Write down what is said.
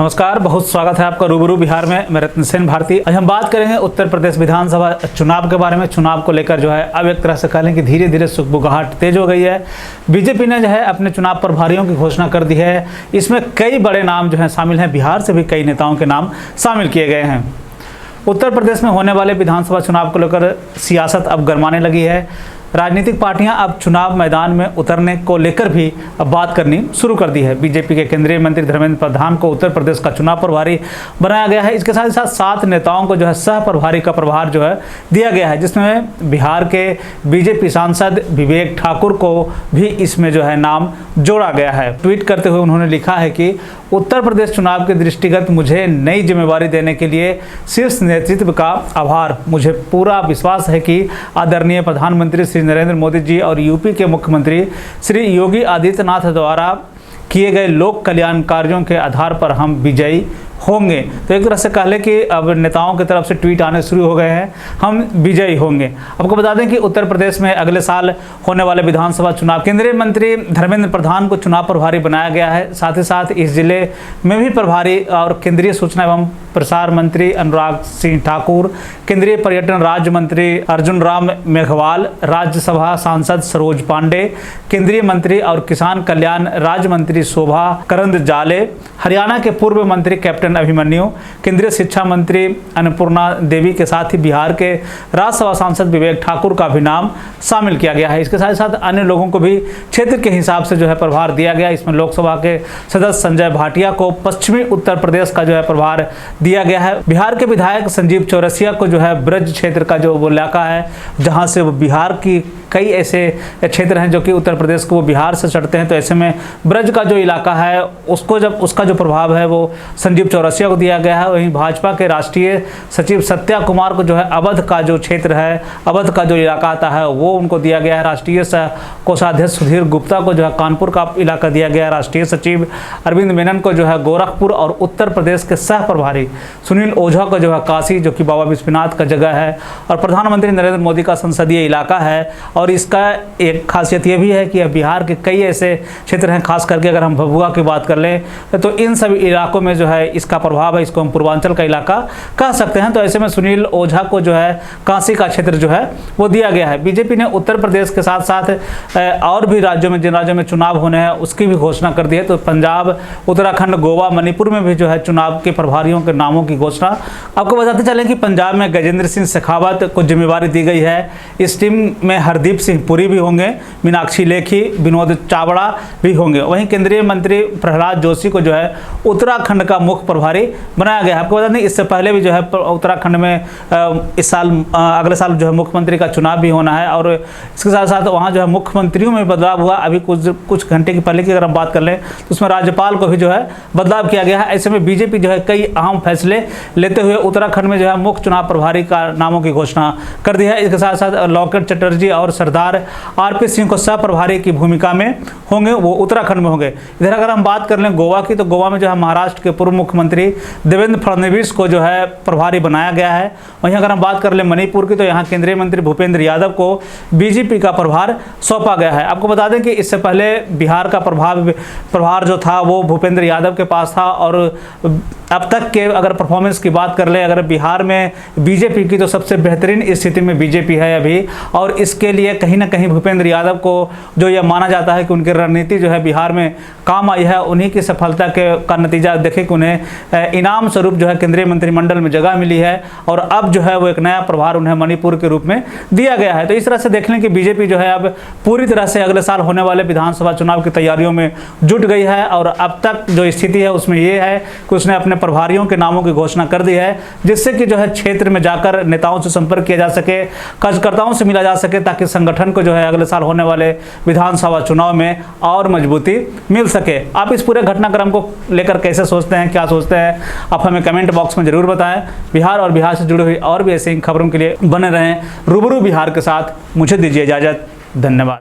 नमस्कार, बहुत स्वागत है आपका रूबरू बिहार में। मैं रत्न सेन भारती। आज हम बात करेंगे उत्तर प्रदेश विधानसभा चुनाव के बारे में। चुनाव को लेकर जो है अब एक तरह से कह लें कि धीरे धीरे सुगबुगाहट तेज हो गई है। बीजेपी ने जो है अपने चुनाव प्रभारियों की घोषणा कर दी है। इसमें कई बड़े नाम जो है शामिल हैं। बिहार से भी कई नेताओं के नाम शामिल किए गए हैं। उत्तर प्रदेश में होने वाले विधानसभा चुनाव को लेकर सियासत अब गरमाने लगी है। राजनीतिक पार्टियां अब चुनाव मैदान में उतरने को लेकर भी अब बात करनी शुरू कर दी है। बीजेपी के केंद्रीय मंत्री धर्मेंद्र प्रधान को उत्तर प्रदेश का चुनाव प्रभारी बनाया गया है। इसके साथ ही साथ 7 नेताओं को जो है सह प्रभारी का प्रभार जो है दिया गया है, जिसमें बिहार के बीजेपी सांसद विवेक ठाकुर को भी इसमें जो है नाम जोड़ा गया है। ट्वीट करते हुए उन्होंने लिखा है कि उत्तर प्रदेश चुनाव के दृष्टिगत मुझे नई जिम्मेवारी देने के लिए शीर्ष नेतृत्व का आभार। मुझे पूरा विश्वास है कि आदरणीय प्रधानमंत्री श्री नरेंद्र मोदी जी और यूपी के मुख्यमंत्री श्री योगी आदित्यनाथ द्वारा किए गए लोक कल्याण कार्यों के आधार पर हम विजयी होंगे। तो एक तरह से कह लें कि अब नेताओं की तरफ से ट्वीट आने शुरू हो गए हैं, हम विजयी होंगे। आपको बता दें कि उत्तर प्रदेश में अगले साल होने वाले विधानसभा चुनाव केंद्रीय मंत्री धर्मेंद्र प्रधान को चुनाव प्रभारी बनाया गया है। साथ ही साथ इस जिले में भी प्रभारी और केंद्रीय सूचना एवं प्रसार मंत्री अनुराग सिंह ठाकुर, केंद्रीय पर्यटन राज्य मंत्री अर्जुन राम मेघवाल, राज्यसभा सांसद सरोज पांडे, केंद्रीय मंत्री और किसान कल्याण राज्य मंत्री शोभा करंदजाले, हरियाणा के पूर्व मंत्री कैप्टन अभिमन्यु, केंद्रीय शिक्षा मंत्री अन्नपूर्णा देवी के साथ ही बिहार के राज्यसभा सांसद विवेक ठाकुर का भी नाम शामिल किया गया है। इसके साथ साथ अन्य लोगों को भी क्षेत्र के हिसाब से जो है प्रभार दिया गया। इसमें लोकसभा के सदस्य संजय भाटिया को पश्चिमी उत्तर प्रदेश का जो है प्रभार दिया गया है। बिहार के विधायक संजीव चौरसिया को जो है ब्रज क्षेत्र का जो वो इलाका है, जहाँ से वो बिहार की कई ऐसे क्षेत्र हैं जो कि उत्तर प्रदेश को वो बिहार से सटते हैं, तो ऐसे में ब्रज का जो इलाका है उसको जब उसका जो प्रभाव है वो संजीव चौरसिया को दिया गया है। वहीं भाजपा के राष्ट्रीय सचिव सत्या कुमार को जो है अवध का जो क्षेत्र है, अवध का जो इलाका आता है वो उनको दिया गया है। राष्ट्रीय कोषाध्यक्ष सुधीर गुप्ता को जो है कानपुर का इलाका दिया गया है। राष्ट्रीय सचिव अरविंद मेनन को जो है गोरखपुर और उत्तर प्रदेश के सह प्रभारी सुनील ओझा को जो है काशी, जो कि बाबा विश्वनाथ का जगह है और प्रधानमंत्री नरेंद्र मोदी का संसदीय इलाका है। और इसका एक खासियत ये भी है कि बिहार के कई ऐसे क्षेत्र हैं, खास करके अगर हम भभुआ की बात कर लें तो इन सभी इलाकों में जो है इसका प्रभाव है। इसको हम पूर्वांचल का इलाका कह सकते हैं। तो ऐसे में सुनील ओझा को जो है काशी का क्षेत्र जो है वो दिया गया है। बीजेपी ने उत्तर प्रदेश के साथ साथ और भी राज्यों में, जिन राज्यों में चुनाव होने हैं उसकी भी घोषणा कर दी है। तो पंजाब, उत्तराखंड, गोवा, मणिपुर में भी जो है चुनाव के प्रभारियों के नामों की घोषणा। आपको बताते चलें कि पंजाब में गजेंद्र सिंह शेखावत को जिम्मेवारी दी गई है। इस टीम में हरदीप सिंह पुरी भी होंगे, मीनाक्षी लेखी, विनोद चावड़ा भी होंगे। वहीं केंद्रीय मंत्री प्रहलाद जोशी को जो है उत्तराखंड का मुख्य प्रभारी बनाया गया है। आपको बता दें इससे पहले भी जो है उत्तराखंड में इस साल अगले साल जो है मुख्यमंत्री का चुनाव भी होना है और इसके साथ साथ वहाँ जो है मुख्यमंत्रियों में बदलाव हुआ। अभी कुछ घंटे की पहले की अगर हम बात कर लें तो उसमें राज्यपाल को भी जो है बदलाव किया गया है। ऐसे में बीजेपी जो है कई अहम फैसले लेते हुए उत्तराखंड में जो है मुख्य चुनाव प्रभारी का नामों की घोषणा कर दी है। इसके साथ साथ लॉकेट चटर्जी और सरदार आरपी सिंह को सह प्रभारी की भूमिका में होंगे, वो उत्तराखंड में होंगे। इधर अगर हम बात कर लें गोवा की, तो गोवा में जो है महाराष्ट्र के पूर्व मुख्यमंत्री देवेंद्र फडणवीस को जो है प्रभारी बनाया गया है। वहीं अगर हम बात कर लें मणिपुर की, तो यहाँ केंद्रीय मंत्री भूपेंद्र यादव को बीजेपी का प्रभार सौंपा गया है। आपको बता दें कि इससे पहले बिहार का प्रभार जो था वो भूपेंद्र यादव के पास था और अब तक के अगर परफॉर्मेंस की बात कर ले, अगर बिहार में बीजेपी की, तो सबसे बेहतरीन स्थिति में बीजेपी है अभी। और इसके लिए कहीं ना कहीं भूपेंद्र यादव को जो यह माना जाता है कि उनकी रणनीति जो है बिहार में काम आई है। उन्हीं की सफलता का नतीजा देखें कि उन्हें इनाम स्वरूप जो है केंद्रीय मंत्रिमंडल में जगह मिली है और अब जो है वो एक नया प्रभार उन्हें मणिपुर के रूप में दिया गया है। तो इस तरह से देख लें कि बीजेपी जो है अब पूरी तरह से अगले साल होने वाले विधानसभा चुनाव की तैयारियों में जुट गई है। और अब तक जो स्थिति है उसमें ये है कि उसने अपने प्रभारियों के नामों की घोषणा कर दी है, जिससे कि जो है क्षेत्र में जाकर नेताओं से संपर्क किया जा सके, कार्यकर्ताओं से मिला जा सके, ताकि संगठन को जो है अगले साल होने वाले विधानसभा चुनाव में और मजबूती मिल सके। आप इस पूरे घटनाक्रम को लेकर कैसे सोचते हैं, क्या सोचते हैं, आप हमें कमेंट बॉक्स में जरूर बताएं। बिहार और बिहार से जुड़ी हुई और भी ऐसी खबरों के लिए बने रहें रूबरू बिहार के साथ। मुझे दीजिए इजाजत, धन्यवाद।